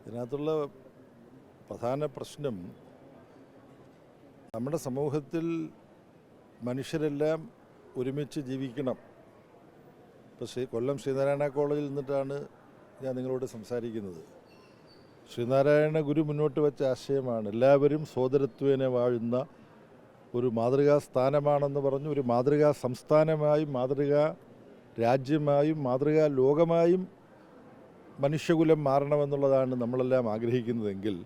ഇതിനകത്തുള്ള പ്രധാന പ്രശ്നം നമ്മുടെ സമൂഹത്തിൽ മനുഷ്യരെല്ലാം ഒരുമിച്ച് ജീവിക്കണം. ഇപ്പോൾ കൊല്ലം ശ്രീനാരായണ കോളേജിൽ നിന്നിട്ടാണ് ഞാൻ നിങ്ങളോട് സംസാരിക്കുന്നത്. ശ്രീനാരായണ ഗുരു മുന്നോട്ട് വെച്ച ആശയമാണ് എല്ലാവരും സോദരത്വേന വാഴുന്ന ഒരു മാതൃകാ സ്ഥാനമാണെന്ന് പറഞ്ഞു. ഒരു മാതൃകാ സംസ്ഥാനമായും മാതൃകാ രാജ്യമായും മാതൃകാ ലോകമായും മനുഷ്യകുലം മാറണമെന്നുള്ളതാണ് നമ്മളെല്ലാം ആഗ്രഹിക്കുന്നതെങ്കിൽ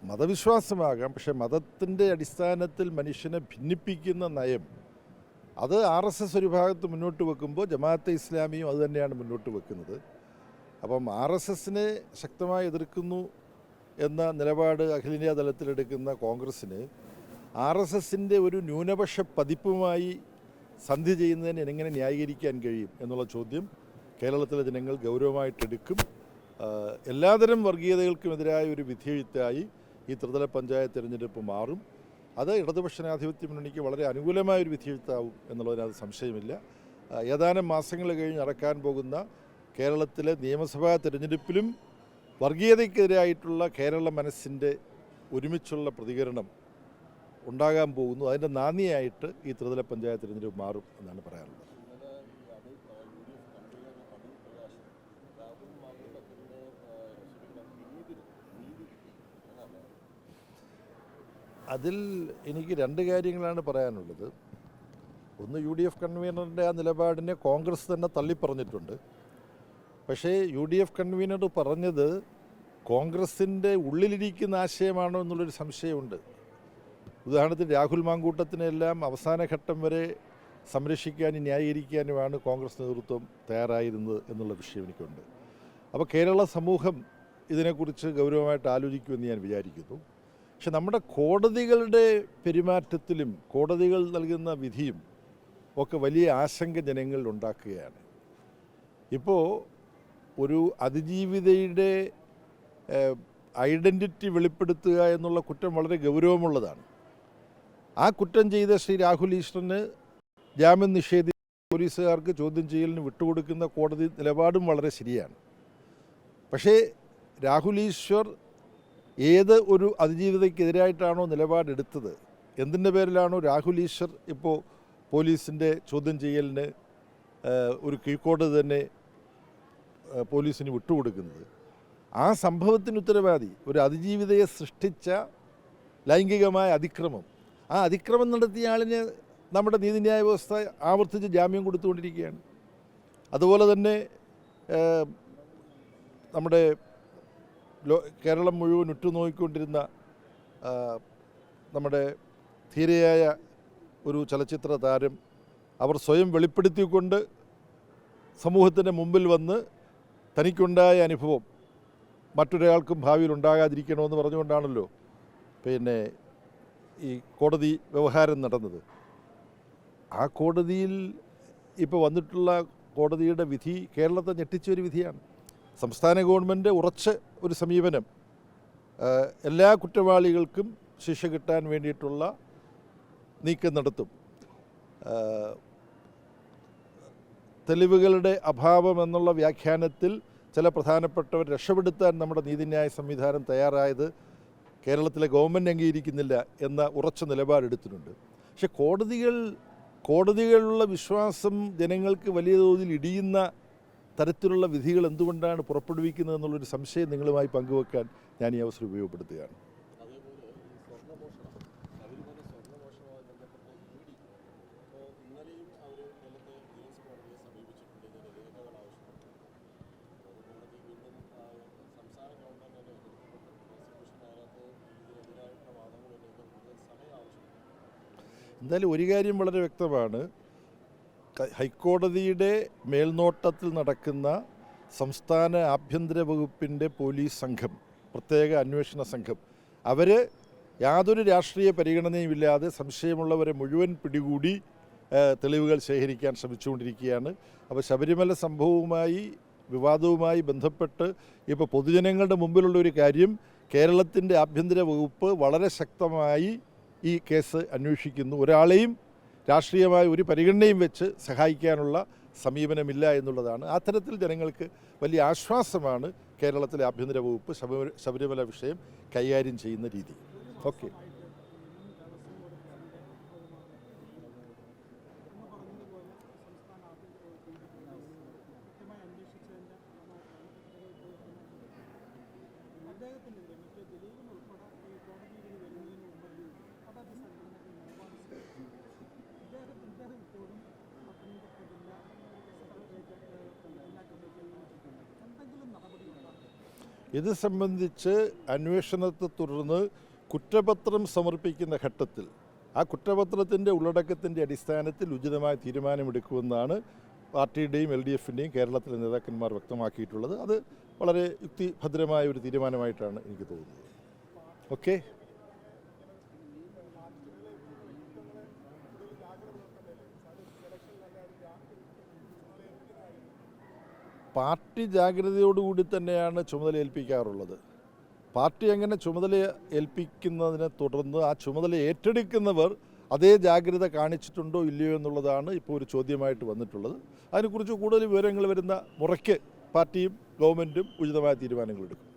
മതവിശ്വാസമാകാം, പക്ഷേ മതത്തിൻ്റെ അടിസ്ഥാനത്തിൽ മനുഷ്യനെ ഭിന്നിപ്പിക്കുന്ന നയം അത് RSS ഒരു ഭാഗത്ത് മുന്നോട്ട് വെക്കുമ്പോൾ ജമാഅത്തെ ഇസ്ലാമിയും അതുതന്നെയാണ് മുന്നോട്ട് വെക്കുന്നത്. അപ്പം RSSനെ ശക്തമായി എതിർക്കുന്നു എന്ന നിലപാട് അഖിലേന്ത്യാ തലത്തിലെടുക്കുന്ന കോൺഗ്രസ്സിന് RSSൻ്റെ ഒരു ന്യൂനപക്ഷ പതിപ്പുമായി സന്ധി ചെയ്യുന്നതിന് എങ്ങനെ ന്യായീകരിക്കാൻ കഴിയും എന്നുള്ള ചോദ്യം കേരളത്തിലെ ജനങ്ങൾ ഗൗരവമായിട്ടെടുക്കും. എല്ലാതരം വർഗീയതകൾക്കുമെതിരായ ഒരു വിധിയെഴുത്തായി ഈ ത്രിതല പഞ്ചായത്ത് തിരഞ്ഞെടുപ്പ് മാറും. അത് ഇടതുപക്ഷ ജനാധിപത്യ മുന്നണിക്ക് വളരെ അനുകൂലമായൊരു വിധിയെഴുത്താവും എന്നുള്ളതിനകത്ത് സംശയമില്ല. ഏതാനും മാസങ്ങൾ കഴിഞ്ഞ് നടക്കാൻ പോകുന്ന കേരളത്തിലെ നിയമസഭാ തിരഞ്ഞെടുപ്പിലും വർഗീയതയ്ക്കെതിരായിട്ടുള്ള കേരള മനസ്സിൻ്റെ ഒരുമിച്ചുള്ള പ്രതികരണം ഉണ്ടാകാൻ പോകുന്നു. അതിൻ്റെ നാന്ദിയായിട്ട് ഈ ത്രിതല പഞ്ചായത്ത് തിരഞ്ഞെടുപ്പ് മാറും എന്നാണ് പറയാനുള്ളത്. അതിൽ എനിക്ക് രണ്ട് കാര്യങ്ങളാണ് പറയാനുള്ളത്. ഒന്ന്, UDF കൺവീനറിൻ്റെ ആ നിലപാടിനെ കോൺഗ്രസ് തന്നെ തള്ളിപ്പറഞ്ഞിട്ടുണ്ട്. പക്ഷേ UDF കൺവീനർ പറഞ്ഞത് കോൺഗ്രസിൻ്റെ ഉള്ളിലിരിക്കുന്ന ആശയമാണോ എന്നുള്ളൊരു സംശയമുണ്ട്. ഉദാഹരണത്തിന് രാഹുൽ മാങ്കൂട്ടത്തിനെല്ലാം അവസാന ഘട്ടം വരെ സംരക്ഷിക്കാനും ന്യായീകരിക്കാനുമാണ് കോൺഗ്രസ് നേതൃത്വം തയ്യാറായിരുന്നത് എന്നുള്ള വിഷയം എനിക്കുണ്ട്. അപ്പോൾ കേരള സമൂഹം ഇതിനെക്കുറിച്ച് ഗൗരവമായിട്ട് ആലോചിക്കുമെന്ന് ഞാൻ വിചാരിക്കുന്നു. പക്ഷെ നമ്മുടെ കോടതികളുടെ പെരുമാറ്റത്തിലും കോടതികൾ നൽകുന്ന വിധിയും ഒക്കെ വലിയ ആശങ്ക ജനങ്ങളിൽ ഉണ്ടാക്കുകയാണ്. ഇപ്പോൾ ഒരു അതിജീവിതയുടെ ഐഡൻറ്റിറ്റി വെളിപ്പെടുത്തുക എന്നുള്ള കുറ്റം വളരെ ഗൗരവമുള്ളതാണ്. ആ കുറ്റം ചെയ്ത ശ്രീ രാഹുൽ ഈശ്വറിന് ജാമ്യം നിഷേധിച്ച പോലീസുകാർക്ക് ചോദ്യം ചെയ്യലിന് വിട്ടുകൊടുക്കുന്ന കോടതി നിലപാടും വളരെ ശരിയാണ്. പക്ഷേ രാഹുൽ ഈശ്വർ ഏത് ഒരു അതിജീവിതയ്ക്കെതിരായിട്ടാണോ നിലപാടെടുത്തത്, എന്തിൻ്റെ പേരിലാണോ രാഹുൽ ഈശ്വർ ഇപ്പോൾ പോലീസിൻ്റെ ചോദ്യം ചെയ്യലിന് ഒരു കീഴ്ക്കോടതി തന്നെ പോലീസിന് വിട്ടുകൊടുക്കുന്നത്, ആ സംഭവത്തിന് ഉത്തരവാദി ഒരു അതിജീവിതയെ സൃഷ്ടിച്ച ലൈംഗികമായ അതിക്രമം, ആ അതിക്രമം നടത്തിയ ആളിന് നമ്മുടെ നീതിന്യായ വ്യവസ്ഥ ആവർത്തിച്ച് ജാമ്യം കൊടുത്തുകൊണ്ടിരിക്കുകയാണ്. അതുപോലെ തന്നെ നമ്മുടെ കേരളം മുഴുവൻ ഉറ്റുനോക്കിക്കൊണ്ടിരുന്ന നമ്മുടെ ധീരയായ ഒരു ചലച്ചിത്ര താരം, അവർ സ്വയം വെളിപ്പെടുത്തിക്കൊണ്ട് സമൂഹത്തിൻ്റെ മുമ്പിൽ വന്ന് തനിക്കുണ്ടായ അനുഭവം മറ്റൊരാൾക്കും ഭാവിയിൽ ഉണ്ടാകാതിരിക്കണമെന്ന് പറഞ്ഞുകൊണ്ടാണല്ലോ പിന്നെ ഈ കോടതി വ്യവഹാരം നടന്നത്. ആ കോടതിയിൽ ഇപ്പോൾ വന്നിട്ടുള്ള കോടതിയുടെ വിധി കേരളത്തെ ഞെട്ടിച്ചൊരു വിധിയാണ്. സംസ്ഥാന ഗവൺമെൻറ് ഉറച്ച ഒരു സമീപനം, എല്ലാ കുറ്റവാളികൾക്കും ശിക്ഷ കിട്ടാൻ വേണ്ടിയിട്ടുള്ള നീക്കം നടത്തും. തെളിവുകളുടെ അഭാവം എന്നുള്ള വ്യാഖ്യാനത്തിൽ ചില പ്രധാനപ്പെട്ടവർ രക്ഷപ്പെടുത്താൻ നമ്മുടെ നീതിന്യായ സംവിധാനം തയ്യാറായത് കേരളത്തിലെ ഗവൺമെൻറ് അംഗീകരിക്കുന്നില്ല എന്ന ഉറച്ച നിലപാടെടുത്തിട്ടുണ്ട്. പക്ഷെ കോടതികളുള്ള വിശ്വാസം ജനങ്ങൾക്ക് വലിയ തോതിൽ ഇടിയുന്ന തരത്തിലുള്ള വിധികൾ എന്തുകൊണ്ടാണ് പുറപ്പെടുവിക്കുന്നത് എന്നുള്ളൊരു സംശയം നിങ്ങളുമായി പങ്കുവെക്കാൻ ഞാൻ ഈ അവസരം ഉപയോഗപ്പെടുത്തുകയാണ്. എന്തായാലും ഒരു കാര്യം വളരെ വ്യക്തമാണ്, ഹൈക്കോടതിയുടെ മേൽനോട്ടത്തിൽ നടക്കുന്ന സംസ്ഥാന ആഭ്യന്തര വകുപ്പിൻ്റെ പോലീസ് സംഘം, പ്രത്യേക അന്വേഷണ സംഘം, അവർ യാതൊരു രാഷ്ട്രീയ പരിഗണനയുമില്ലാതെ സംശയമുള്ളവരെ മുഴുവൻ പിടികൂടി തെളിവുകൾ ശേഖരിക്കാൻ ശ്രമിച്ചുകൊണ്ടിരിക്കുകയാണ്. അപ്പോൾ ശബരിമല സംഭവവുമായി വിവാദവുമായി ബന്ധപ്പെട്ട് ഇപ്പോൾ പൊതുജനങ്ങളുടെ മുമ്പിലുള്ള ഒരു കാര്യം, കേരളത്തിൻ്റെ ആഭ്യന്തര വകുപ്പ് വളരെ ശക്തമായി ഈ കേസ് അന്വേഷിക്കുന്നു. ഒരാളെയും രാഷ്ട്രീയമായ ഒരു പരിഗണനയും വെച്ച് സഹായിക്കാനുള്ള സമീപനമില്ല എന്നുള്ളതാണ്. അത്തരത്തിൽ ജനങ്ങൾക്ക് വലിയ ആശ്വാസമാണ് കേരളത്തിലെ ആഭ്യന്തര വകുപ്പ് ശബരിമല വിഷയം കൈകാര്യം ചെയ്യുന്ന രീതി. ഓക്കെ. ഇത് സംബന്ധിച്ച് അന്വേഷണത്തെ തുടർന്ന് കുറ്റപത്രം സമർപ്പിക്കുന്ന ഘട്ടത്തിൽ ആ കുറ്റപത്രത്തിൻ്റെ ഉള്ളടക്കത്തിൻ്റെ അടിസ്ഥാനത്തിൽ ഉചിതമായ തീരുമാനമെടുക്കുമെന്നാണ് പാർട്ടിയുടെയും LDFിൻ്റെയും കേരളത്തിലെ നേതാക്കന്മാർ വ്യക്തമാക്കിയിട്ടുള്ളത്. അത് വളരെ യുക്തിഭദ്രമായ ഒരു തീരുമാനമായിട്ടാണ് എനിക്ക് തോന്നുന്നത്. ഓക്കെ. പാർട്ടി ജാഗ്രതയോടുകൂടി തന്നെയാണ് ചുമതല ഏൽപ്പിക്കാറുള്ളത്. പാർട്ടി അങ്ങനെ ചുമതല ഏൽപ്പിക്കുന്നതിനെ തുടർന്ന് ആ ചുമതല ഏറ്റെടുക്കുന്നവർ അതേ ജാഗ്രത കാണിച്ചിട്ടുണ്ടോ ഇല്ലയോ എന്നുള്ളതാണ് ഇപ്പോൾ ഒരു ചോദ്യമായിട്ട് വന്നിട്ടുള്ളത്. അതിനെക്കുറിച്ച് കൂടുതൽ വിവരങ്ങൾ വരുന്ന മുറയ്ക്ക് പാർട്ടിയും ഗവൺമെൻറ്റും ഉചിതമായ തീരുമാനങ്ങളെടുക്കും.